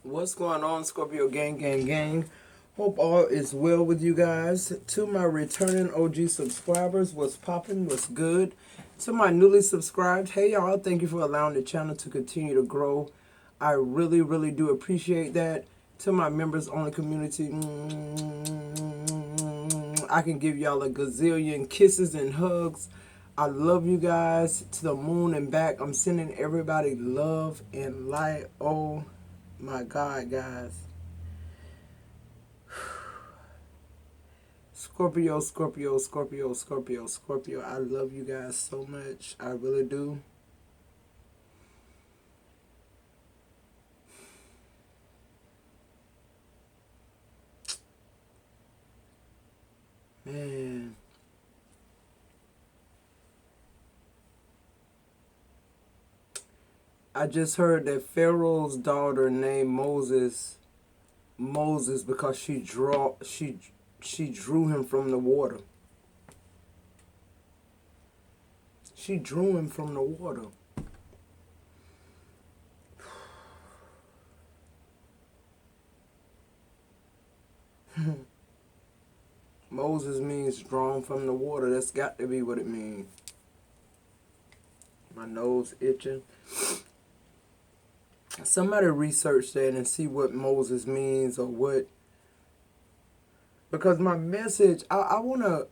What's going on, Scorpio gang, gang, gang? Hope all is well with you guys. To my returning OG subscribers, what's poppin', what's good? To my newly subscribed, hey y'all, thank you for allowing the channel to continue to grow. I really, really do appreciate that. To my members only community, I can give y'all a gazillion kisses and hugs. I love you guys to the moon and back. I'm sending everybody love and light. Oh my God, guys. Scorpio, Scorpio, Scorpio, Scorpio, Scorpio. I love you guys so much. I really do. Man. I just heard that Pharaoh's daughter named Moses because she drew him from the water. She drew him from the water. Moses means drawn from the water. That's got to be what it means. My nose itching. Somebody research that and see what Moses means or what. Because my message, I wanna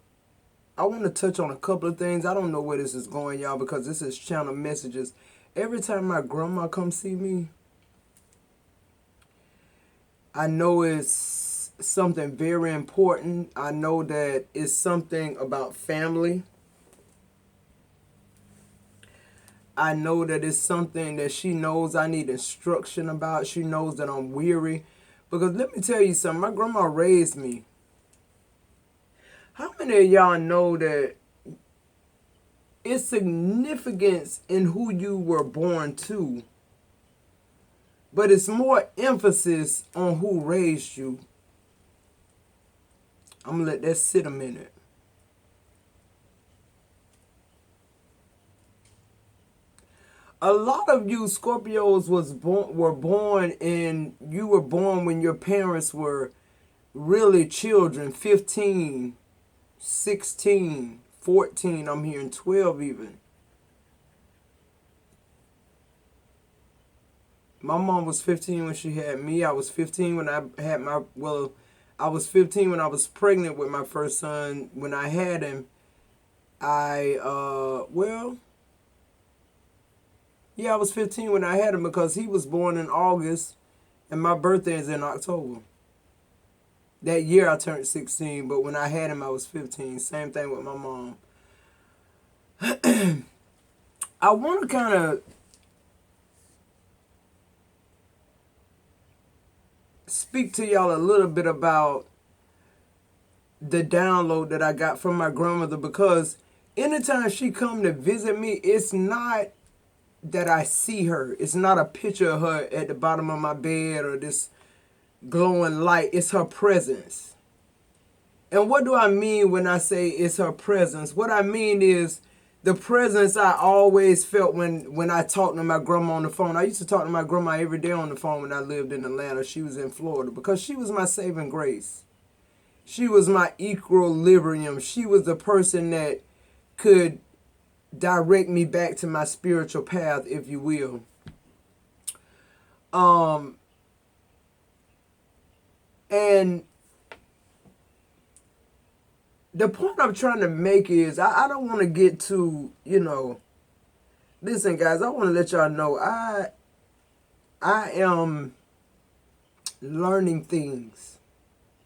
touch on a couple of things. I don't know where this is going, y'all, because this is channel messages. Every time my grandma comes see me, I know it's something very important. I know that it's something about family. I know that it's something that she knows I need instruction about. She knows that I'm weary. Because let me tell you something. My grandma raised me. How many of y'all know that it's significance in who you were born to, but it's more emphasis on who raised you? I'm going to let that sit a minute. A lot of you Scorpios were born when your parents were really children, 15, 16, 14, I'm hearing 12 even. My mom was 15 when she had me. I was 15 when I had I was 15 when I was pregnant with my first son. When I had him, I was 15 when I had him because he was born in August and my birthday is in October. That year I turned 16, but when I had him I was 15. Same thing with my mom. I want to kind of speak to y'all a little bit about the download that I got from my grandmother, because anytime she come to visit me, it's not that I see her. It's not a picture of her at the bottom of my bed or this glowing light. It's her presence. And what do I mean when I say it's her presence? What I mean is the presence I always felt when I talked to my grandma on the phone. I used to talk to my grandma every day on the phone when I lived in Atlanta. She was in Florida because she was my saving grace. She was my equilibrium. She was the person that could direct me back to my spiritual path, if you will. And the point I'm trying to make is I don't want to get too, listen guys, I want to let y'all know I am learning things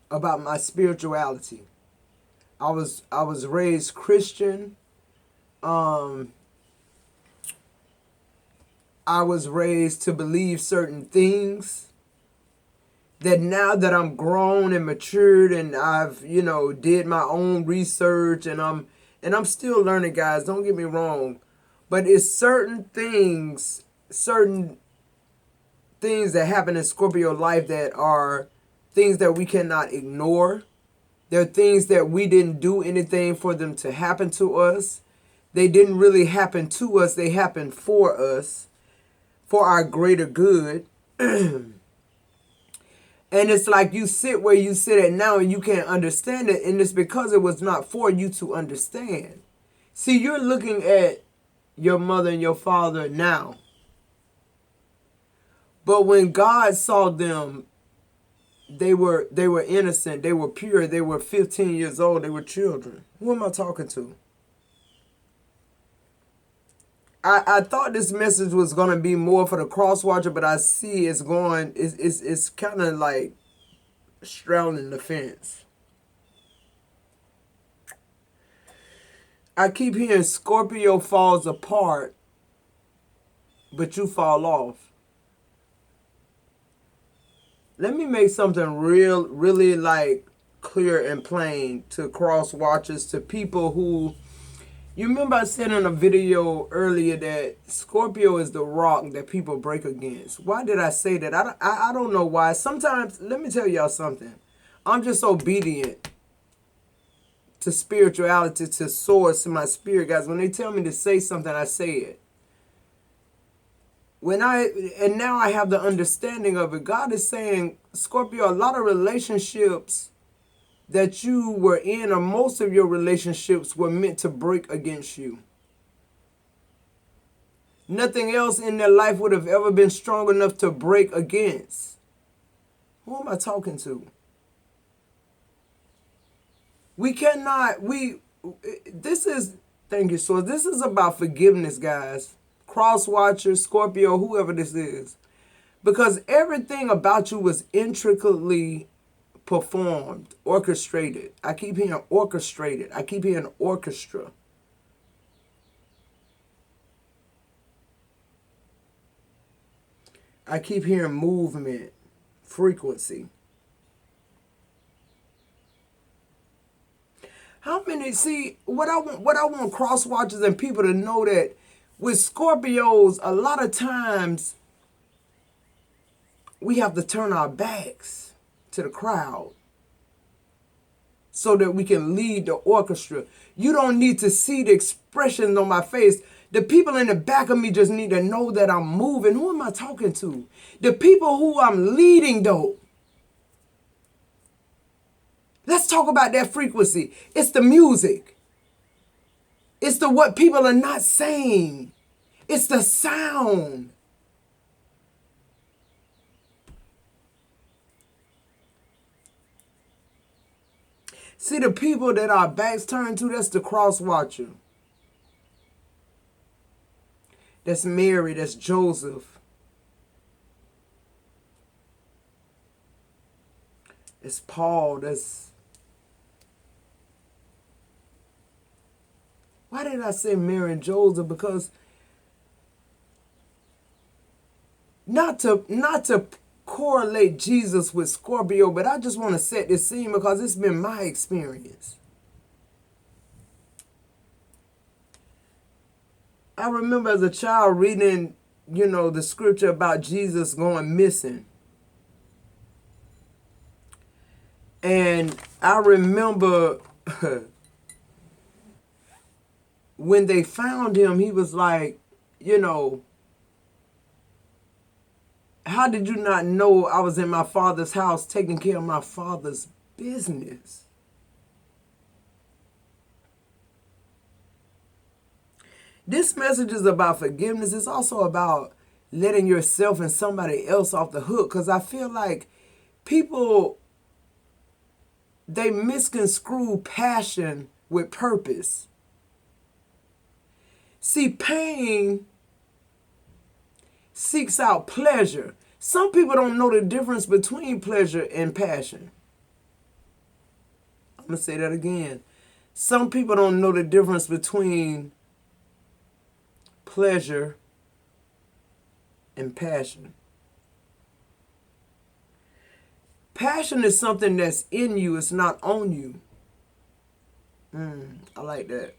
about my spirituality. I was raised Christian. I was raised to believe certain things that now that I'm grown and matured and I've, did my own research and I'm still learning, guys, don't get me wrong, but it's certain things that happen in Scorpio life that are things that we cannot ignore. They're things that we didn't do anything for them to happen to us. They didn't really happen to us. They happened for us, for our greater good. And it's like you sit where you sit at now and you can't understand it. And it's because it was not for you to understand. See, you're looking at your mother and your father now. But when God saw them, they were innocent, they were pure, they were 15 years old, they were children. Who am I talking to? I thought this message was going to be more for the cross watcher, but I see it's kind of like straddling the fence. I keep hearing Scorpio falls apart, but you fall off. Let me make something really like clear and plain to cross watchers, to people who, you remember I said in a video earlier that Scorpio is the rock that people break against. Why did I say that? I don't know why. Sometimes, let me tell y'all something. I'm just obedient to spirituality, to source, to my spirit, guys. When they tell me to say something, I say it. And now I have the understanding of it. God is saying, Scorpio, a lot of relationships that you were in, or most of your relationships, were meant to break against you. Nothing else in their life would have ever been strong enough to break against. Who am I talking to? We cannot, thank you, so this is about forgiveness, guys. Cross watchers, Scorpio, whoever this is. Because everything about you was intricately performed, orchestrated. I keep hearing orchestrated. I keep hearing orchestra. I keep hearing movement, frequency. How many, see, what I want cross watchers and people to know, that with Scorpios, a lot of times we have to turn our backs to the crowd so that we can lead the orchestra. You don't need to see the expressions on my face. The people in the back of me just need to know that I'm moving. Who am I talking to? The people who I'm leading, though. Let's talk about that frequency. It's the music. It's the what people are not saying. It's the sound. See, the people that our backs turn to, that's the cross watcher. That's Mary, that's Joseph. That's Paul, that's... Why did I say Mary and Joseph? Because not to correlate Jesus with Scorpio, but I just want to set this scene because it's been my experience. I remember as a child reading, the scripture about Jesus going missing. And I remember when they found him, he was like, how did you not know I was in my father's house taking care of my father's business? This message is about forgiveness. It's also about letting yourself and somebody else off the hook. Because I feel like people, they misconstrue passion with purpose. See, pain seeks out pleasure. Some people don't know the difference between pleasure and passion. I'm going to say that again. Some people don't know the difference between pleasure and passion. Passion is something that's in you. It's not on you. I like that.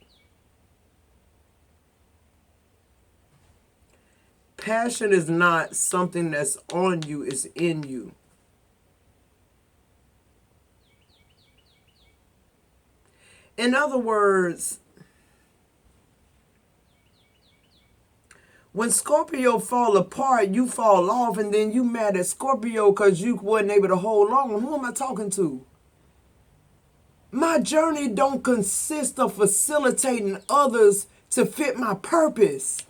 Passion is not something that's on you. It's in you. In other words, When Scorpio fall apart, you fall off, and then you mad at Scorpio because you wasn't able to hold on. Who am I talking to? My journey don't consist of facilitating others to fit my purpose.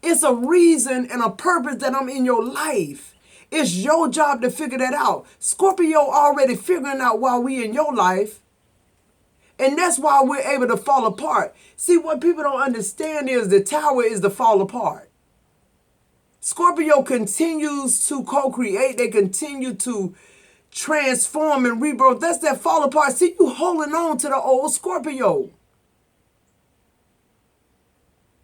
It's a reason and a purpose that I'm in your life. It's your job to figure that out. Scorpio already figuring out why we in your life. And that's why we're able to fall apart. See, what people don't understand is the tower is the fall apart. Scorpio continues to co-create. They continue to transform and rebirth. That's that fall apart. See, you holding on to the old Scorpio.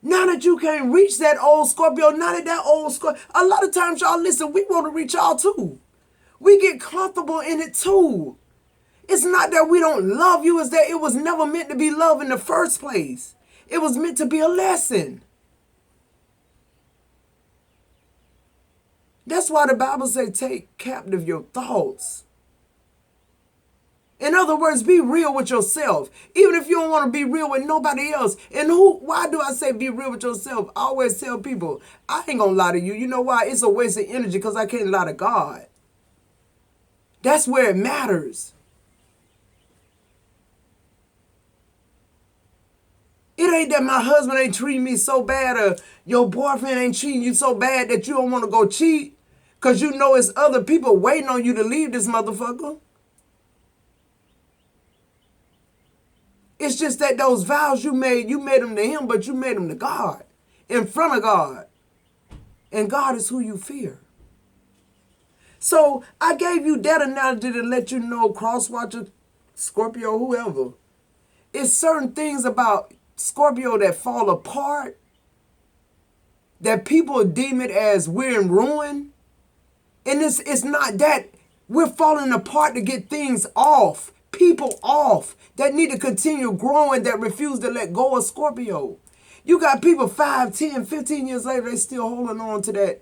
Now that you can't reach that old Scorpio, now that old Scorpio, a lot of times, y'all, listen, we want to reach y'all too. We get comfortable in it too. It's not that we don't love you, it's that it was never meant to be love in the first place. It was meant to be a lesson. That's why the Bible says take captive your thoughts. In other words, be real with yourself. Even if you don't want to be real with nobody else. And why do I say be real with yourself? I always tell people, I ain't gonna lie to you. You know why? It's a waste of energy because I can't lie to God. That's where it matters. It ain't that my husband ain't treating me so bad or your boyfriend ain't treating you so bad that you don't want to go cheat because you know it's other people waiting on you to leave this motherfucker. It's just that those vows you made them to him, but you made them to God, in front of God. And God is who you fear. So I gave you that analogy to let you know, crosswatcher, Scorpio, whoever. It's certain things about Scorpio that fall apart, that people deem it as we're in ruin. And it's not that. We're falling apart to get things off. People off that need to continue growing, that refuse to let go of Scorpio. You got people 5, 10, 15 years later, they still holding on to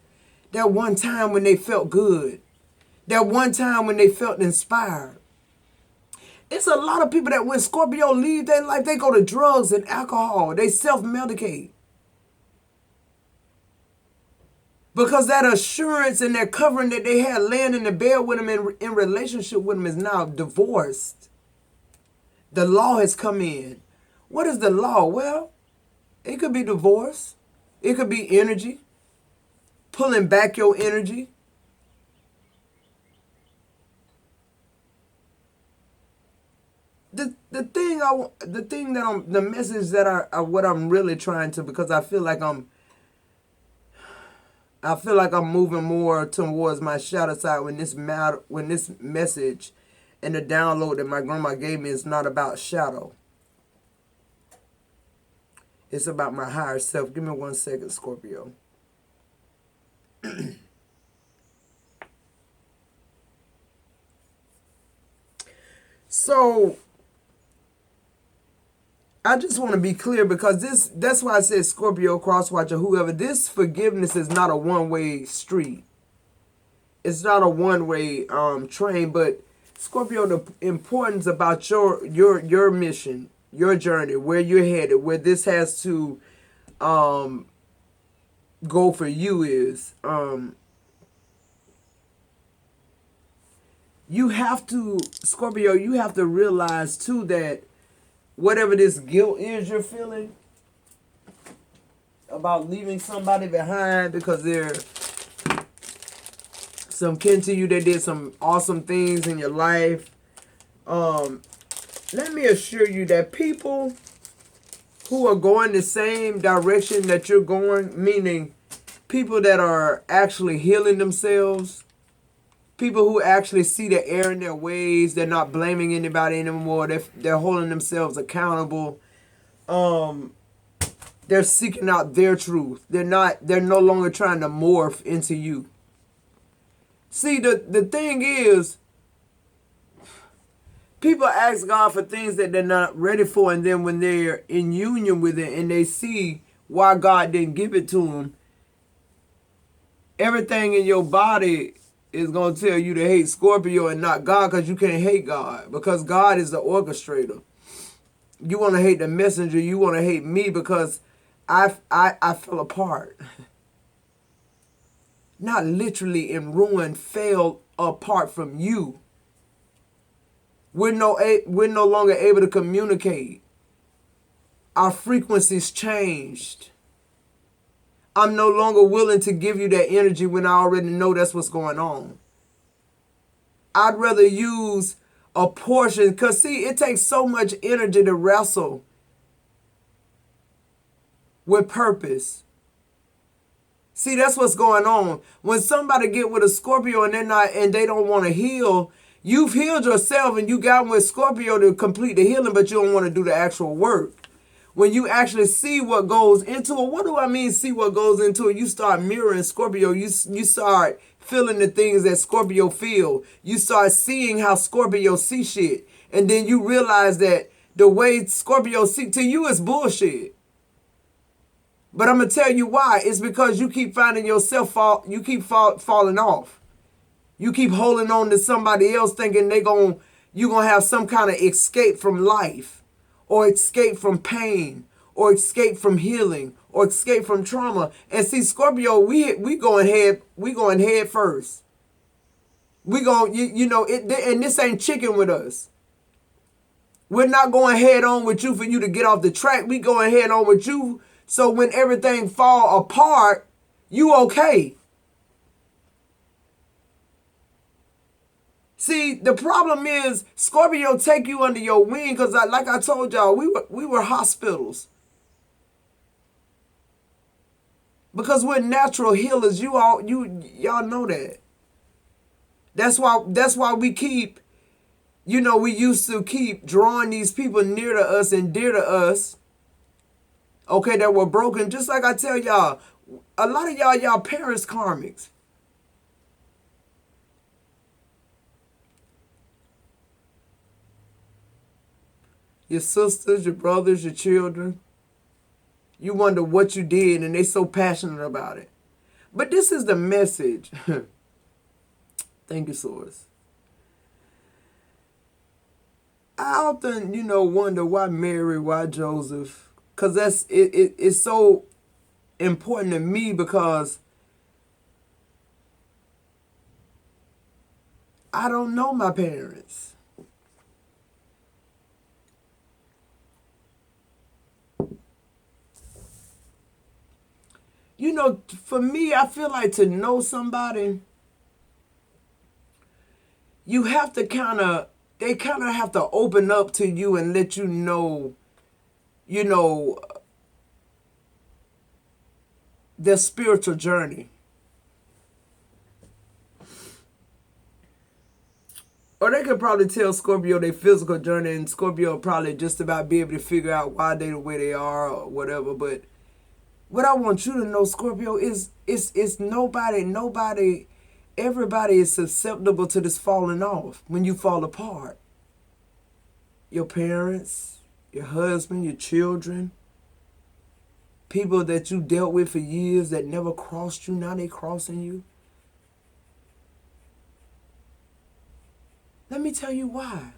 that one time when they felt good. That one time when they felt inspired. It's a lot of people that when Scorpio leave their life, they go to drugs and alcohol. They self-medicate. Because that assurance and that covering that they had laying in the bed with them in relationship with them is now divorced. The law has come in. What is the law? Well, it could be divorce. It could be energy. Pulling back your energy. The message that what I'm really trying to, because I feel like I'm moving more towards my shadow side when this message and the download that my grandma gave me is not about shadow. It's about my higher self. Give me 1 second, Scorpio. So I just want to be clear, because that's why I said Scorpio, crosswatcher, whoever, this forgiveness is not a one-way street. It's not a one-way train, but Scorpio, the importance about your mission, your journey, where you're headed, where this has to go for you is you have to, Scorpio, you have to realize too that whatever this guilt is you're feeling about leaving somebody behind because they're some kin to you that did some awesome things in your life. Let me assure you that people who are going the same direction that you're going, meaning people that are actually healing themselves, people who actually see the error in their ways, they're not blaming anybody anymore, they're holding themselves accountable. They're seeking out their truth. They're no longer trying to morph into you. See, the thing is, people ask God for things that they're not ready for, and then when they're in union with it and they see why God didn't give it to them, everything in your body is going to tell you to hate Scorpio and not God, because you can't hate God, because God is the orchestrator. You want to hate the messenger. You want to hate me because I fell apart. Not literally in ruin, fell apart from you. We're no longer able to communicate. Our frequencies changed. I'm no longer willing to give you that energy when I already know that's what's going on. I'd rather use a portion, because see, it takes so much energy to wrestle with purpose. See, that's what's going on. When somebody get with a Scorpio and they don't want to heal, you've healed yourself and you got with Scorpio to complete the healing, but you don't want to do the actual work. When you actually see what goes into it, what do I mean see what goes into it? You start mirroring Scorpio. You start feeling the things that Scorpio feel. You start seeing how Scorpio see shit. And then you realize that the way Scorpio see to you is bullshit. But I'm going to tell you why. It's because you keep finding yourself falling off. You keep holding on to somebody else thinking you're going to have some kind of escape from life, or escape from pain, or escape from healing, or escape from trauma. And see, Scorpio, we going head first. We going, and this ain't chicken with us. We're not going head on with you for you to get off the track. We going head on with you. So when everything fall apart, you okay. See, the problem is Scorpio take you under your wing because, like I told y'all, we were hospitals. Because we're natural healers. Y'all know that. That's why we keep, we used to keep drawing these people near to us and dear to us. Okay, that were broken. Just like I tell y'all, a lot of y'all parents karmics. Your sisters, your brothers, your children. You wonder what you did and they so passionate about it. But this is the message. Thank you, Source. I often, wonder why Mary, why Joseph. Because it's so important to me because I don't know my parents. For me, I feel like to know somebody, you have to they kind of have to open up to you and let you know, their spiritual journey. Or they could probably tell Scorpio their physical journey, and Scorpio probably just about be able to figure out why they the way they are or whatever. But what I want you to know, Scorpio, is nobody, everybody is susceptible to this falling off when you fall apart. Your parents, your husband, your children, people that you dealt with for years that never crossed you, now they crossing you. Let me tell you why.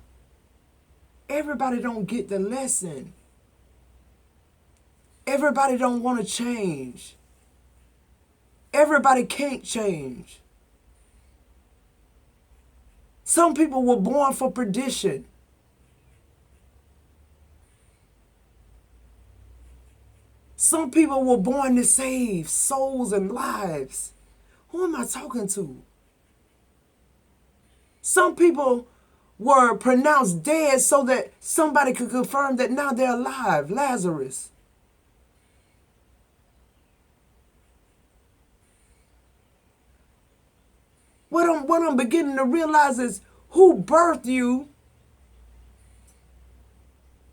Everybody don't get the lesson. Everybody don't want to change. Everybody can't change. Some people were born for perdition. Some people were born to save souls and lives. Who am I talking to? Some people were pronounced dead so that somebody could confirm that now they're alive. Lazarus. What I'm beginning to realize is who birthed you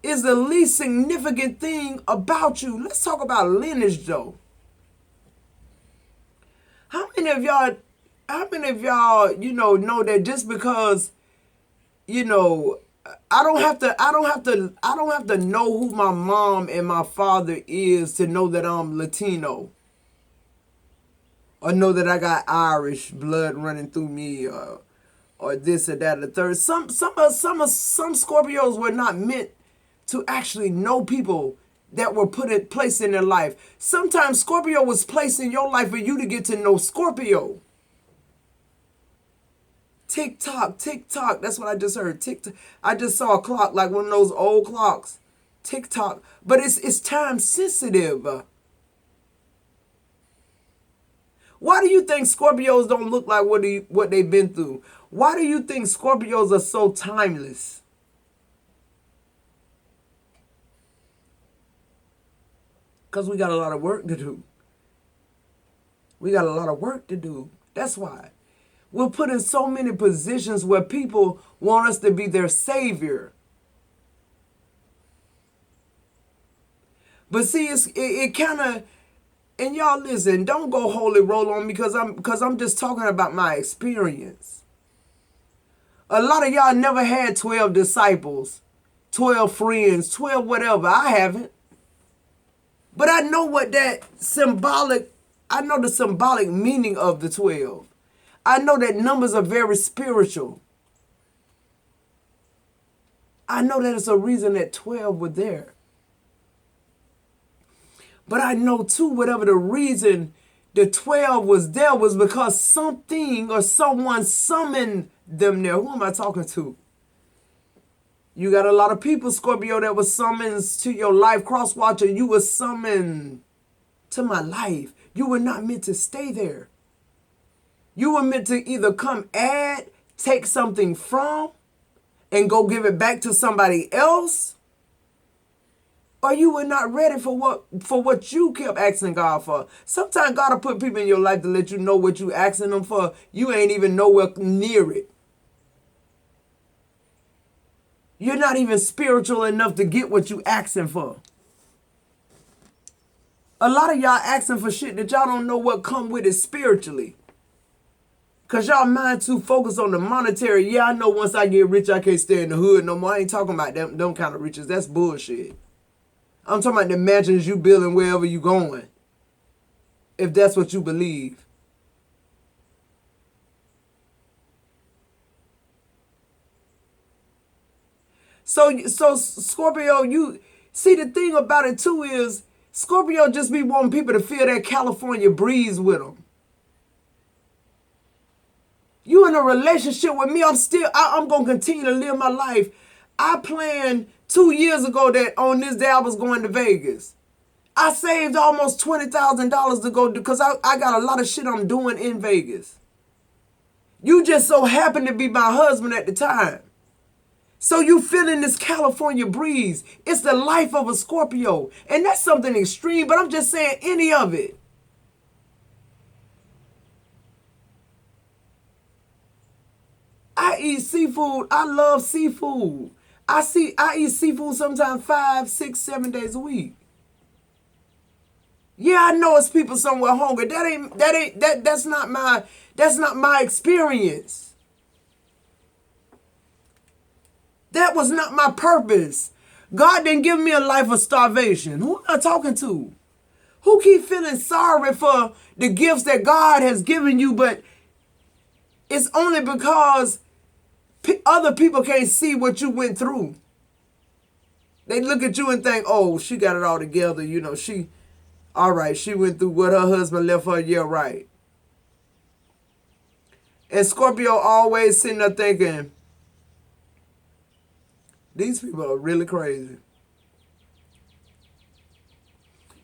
is the least significant thing about you. Let's talk about lineage, though. How many of y'all, know that just because, I don't have to know who my mom and my father is to know that I'm Latino. Or know that I got Irish blood running through me, or this or that or the third. Some Scorpios were not meant to actually know people that were placed in their life. Sometimes Scorpio was placed in your life for you to get to know Scorpio. Tick tock, tick tock. That's what I just heard. Tick tock. I just saw a clock, like one of those old clocks. Tick tock. But it's time sensitive. Why do you think Scorpios don't look like what they've been through? Why do you think Scorpios are so timeless? Because we got a lot of work to do. We got a lot of work to do. That's why. We're put in so many positions where people want us to be their savior. But see, it kind of, and y'all listen, don't go holy roll on me because I'm just talking about my experience. A lot of y'all never had 12 disciples, 12 friends, 12 whatever. I haven't. But I know what that symbolic, I know the symbolic meaning of the 12. I know that numbers are very spiritual. I know that it's a reason that 12 were there. But I know too, whatever the reason the 12 was there was because something or someone summoned them there. Who am I talking to? You got a lot of people, Scorpio, that was summoned to your life. Cross watcher, you were summoned to my life. You were not meant to stay there. You were meant to either come add, take something from, and go give it back to somebody else. Or you were not ready for what you kept asking God for. Sometimes God will put people in your life to let you know what you asking them for. You ain't even nowhere near it. You're not even spiritual enough to get what you asking for. A lot of y'all asking for shit that y'all don't know what come with it spiritually. Because y'all mind too focused on the monetary. Yeah, I know once I get rich, I can't stay in the hood no more. I ain't talking about them kind of riches. That's bullshit. I'm talking about the mansions you building wherever you going. If that's what you believe. So Scorpio, you see the thing about it too is Scorpio just be wanting people to feel that California breeze with them. You in a relationship with me, I'm going to continue to live my life. I planned 2 years ago that on this day I was going to Vegas. I saved almost $20,000 to go because I got a lot of shit I'm doing in Vegas. You just so happened to be my husband at the time. So you feeling this California breeze. It's the life of a Scorpio. And that's something extreme, but I'm just saying any of it. I eat seafood. I love seafood. I eat seafood sometimes 5, 6, 7 days a week. Yeah, I know it's people somewhere hungry. That's not my experience. That was not my purpose. God didn't give me a life of starvation. Who am I talking to? Who keep feeling sorry for the gifts that God has given you, but it's only because other people can't see what you went through. They look at you and think, oh, she got it all together. You know, all right, she went through what her husband left her. Yeah, right. And Scorpio always sitting there thinking, these people are really crazy.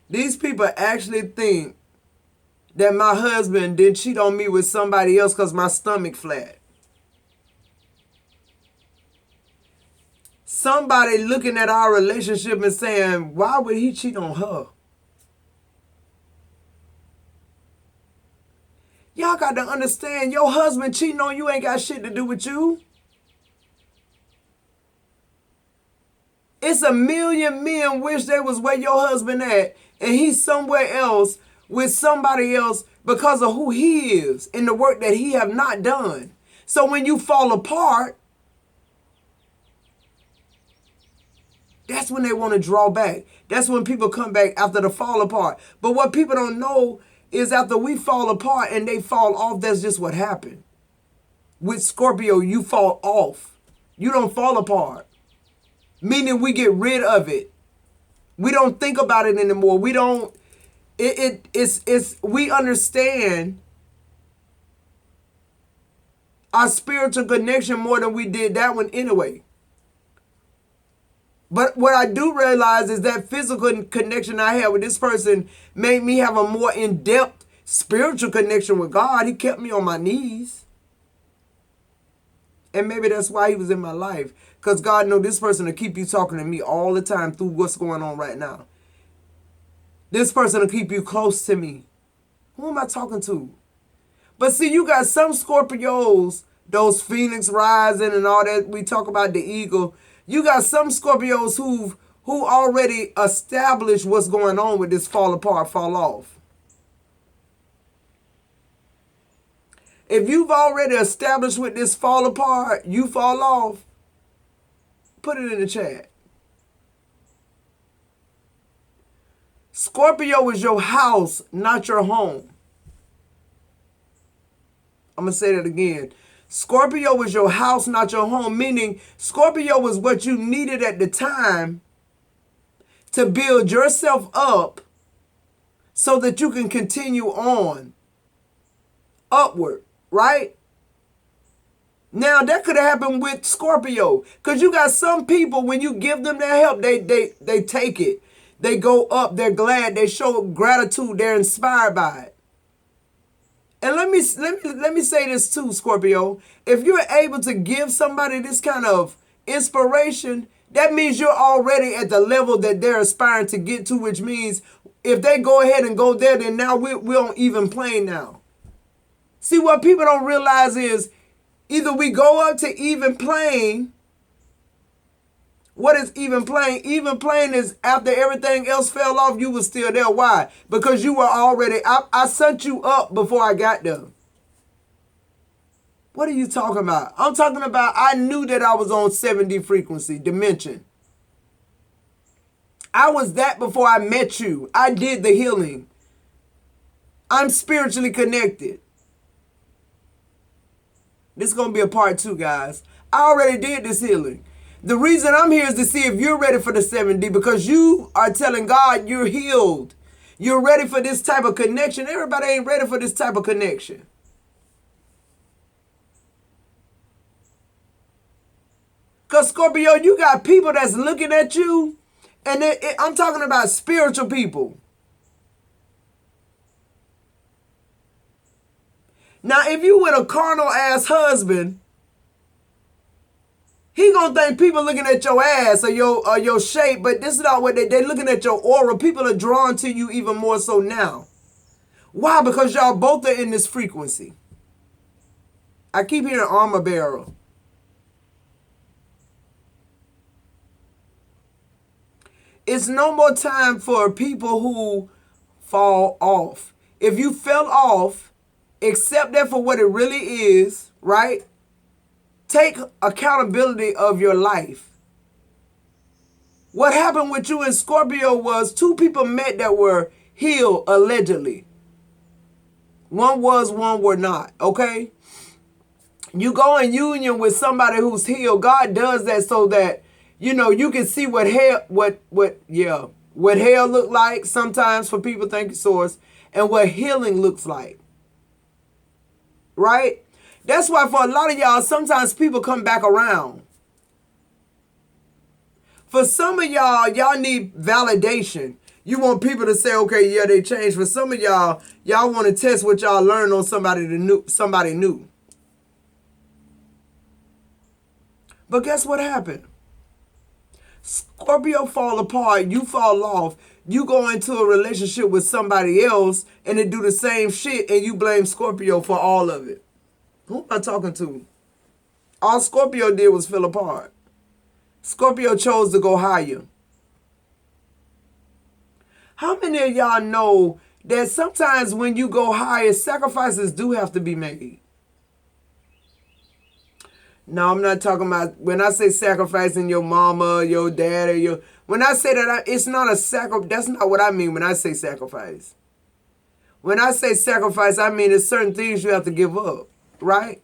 These people actually think that my husband didn't cheat on me with somebody else because my stomach flat. Somebody looking at our relationship and saying, why would he cheat on her? Y'all got to understand, your husband cheating on you ain't got shit to do with you. It's a million men wish they was where your husband at, and he's somewhere else with somebody else because of who he is and the work that he have not done. So when you fall apart, that's when they want to draw back. That's when people come back after the fall apart. But what people don't know is after we fall apart and they fall off, that's just what happened. With Scorpio, you fall off. You don't fall apart. Meaning we get rid of it. We don't think about it anymore. We don't, we understand our spiritual connection more than we did that one anyway. But what I do realize is that physical connection I had with this person made me have a more in-depth spiritual connection with God. He kept me on my knees. And maybe that's why he was in my life. Because God knows this person will keep you talking to me all the time through what's going on right now. This person will keep you close to me. Who am I talking to? But see, you got some Scorpios, those Phoenix rising and all that. We talk about the eagle. You got some Scorpios who already established what's going on with this fall apart, fall off. If you've already established with this fall apart, you fall off, put it in the chat. Scorpio is your house, not your home. I'm going to say that again. Scorpio is your house, not your home. Meaning, Scorpio is what you needed at the time to build yourself up so that you can continue on upward, right? Now, that could have happened with Scorpio. Because you got some people, when you give them their help, they take it. They go up, they're glad, they show gratitude, they're inspired by it. And let me say this too, Scorpio. If you're able to give somebody this kind of inspiration, that means you're already at the level that they're aspiring to get to, which means if they go ahead and go there, then now we're on even plane now. See, what people don't realize is either we go up to even plane. What is even plane? Even plane is after everything else fell off, you were still there. Why? Because you were already, I sent you up before I got there. What are you talking about? I'm talking about I knew that I was on 7D frequency, dimension. I was that before I met you. I did the healing. I'm spiritually connected. This is going to be a part 2, guys. I already did this healing. The reason I'm here is to see if you're ready for the 7D, because you are telling God you're healed. You're ready for this type of connection. Everybody ain't ready for this type of connection. Because Scorpio, you got people that's looking at you, and I'm talking about spiritual people. Now, if you with a carnal ass husband, he gonna think people looking at your ass or your shape, but this is not what they're looking at your aura. People are drawn to you even more so now. Why? Because y'all both are in this frequency. I keep hearing armor bearer. It's no more time for people who fall off. If you fell off, accept that for what it really is, right? Take accountability of your life. What happened with you and Scorpio was 2 people met that were healed, allegedly. One was, one were not, okay? You go in union with somebody who's healed. God does that so that, you know, you can see what hell look like sometimes for people, thank you, Source, and what healing looks like. Right? That's why for a lot of y'all, sometimes people come back around. For some of y'all need validation. You want people to say, okay, yeah, they changed. For some of y'all want to test what y'all learned on somebody new. But guess what happened? Scorpio fall apart, you fall off, you go into a relationship with somebody else and they do the same shit and you blame Scorpio for all of it. Who am I talking to? All Scorpio did was fall apart. Scorpio chose to go higher. How many of y'all know that sometimes when you go higher, sacrifices do have to be made? No, I'm not talking about, when I say sacrificing your mama, your dad, or when I say that, it's not a sacrifice. That's not what I mean when I say sacrifice. When I say sacrifice, I mean there's certain things you have to give up, right?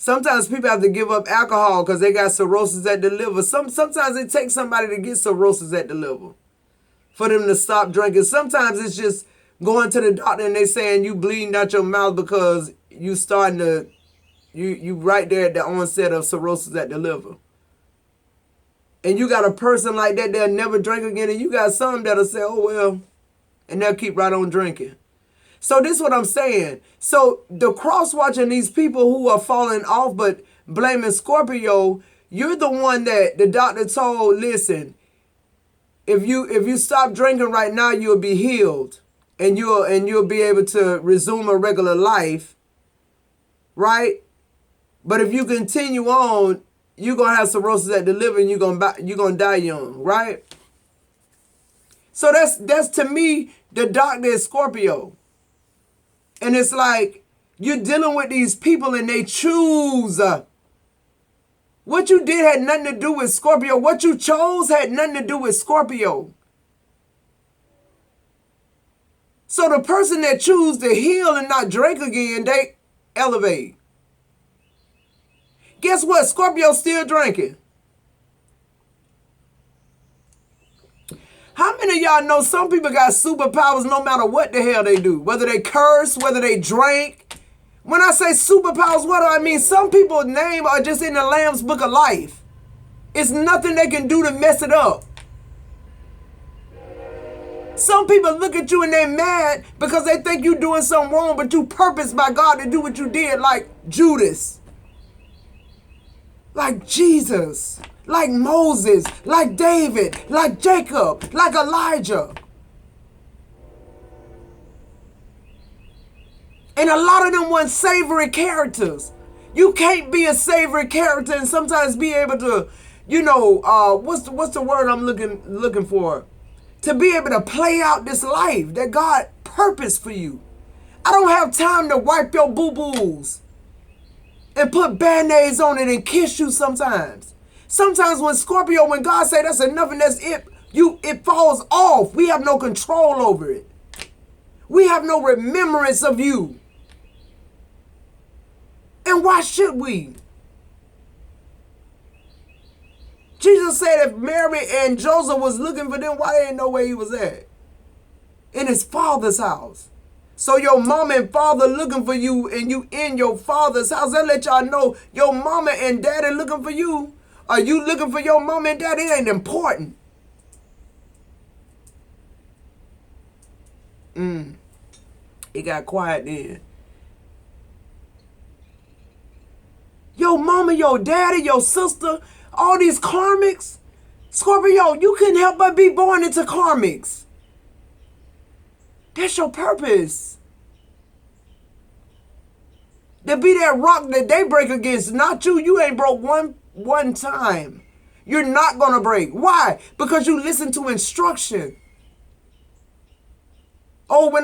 Sometimes people have to give up alcohol because they got cirrhosis at the liver. Sometimes it takes somebody to get cirrhosis at the liver for them to stop drinking. Sometimes it's just going to the doctor and they saying you bleeding out your mouth because you starting to, you right there at the onset of cirrhosis at the liver. And you got a person like that, they'll never drink again. And you got some that'll say, oh, well, and they'll keep right on drinking. So this is what I'm saying. So the cross-watching these people who are falling off but blaming Scorpio, you're the one that the doctor told, listen, if you stop drinking right now, you'll be healed and you'll be able to resume a regular life, right? But if you continue on, you're going to have cirrhosis at the liver and you're going to die young, right? So that's to me, the doctor is Scorpio. And it's like you're dealing with these people and they choose. What you did had nothing to do with Scorpio. What you chose had nothing to do with Scorpio. So the person that choose to heal and not drink again, they elevate. Guess what? Scorpio's still drinking. How many of y'all know some people got superpowers no matter what the hell they do? Whether they curse, whether they drink. When I say superpowers, what do I mean? Some people's name are just in the Lamb's Book of Life. It's nothing they can do to mess it up. Some people look at you and they're mad because they think you're doing something wrong, but you purposed by God to do what you did, like Judas, like Jesus, like Moses, like David, like Jacob, like Elijah. And a lot of them want savory characters. You can't be a savory character and sometimes be able to, what's the word I'm looking for? To be able to play out this life that God purposed for you. I don't have time to wipe your boo-boos and put band-aids on it and kiss you sometimes. Sometimes when God say that's enough and that's it, it falls off. We have no control over it. We have no remembrance of you. And why should we? Jesus said if Mary and Joseph was looking for them, why they didn't know where he was at? In his father's house. So your mama and father looking for you and you in your father's house. That let y'all know your mama and daddy looking for you. Are you looking for your mama and daddy? It ain't important. It got quiet then. Your mama, your daddy, your sister, all these karmics. Scorpio, you couldn't help but be born into karmics. That's your purpose. To be that rock that they break against, not you. You ain't broke one time. You're not going to break. Why? Because you listen to instruction. Oh, when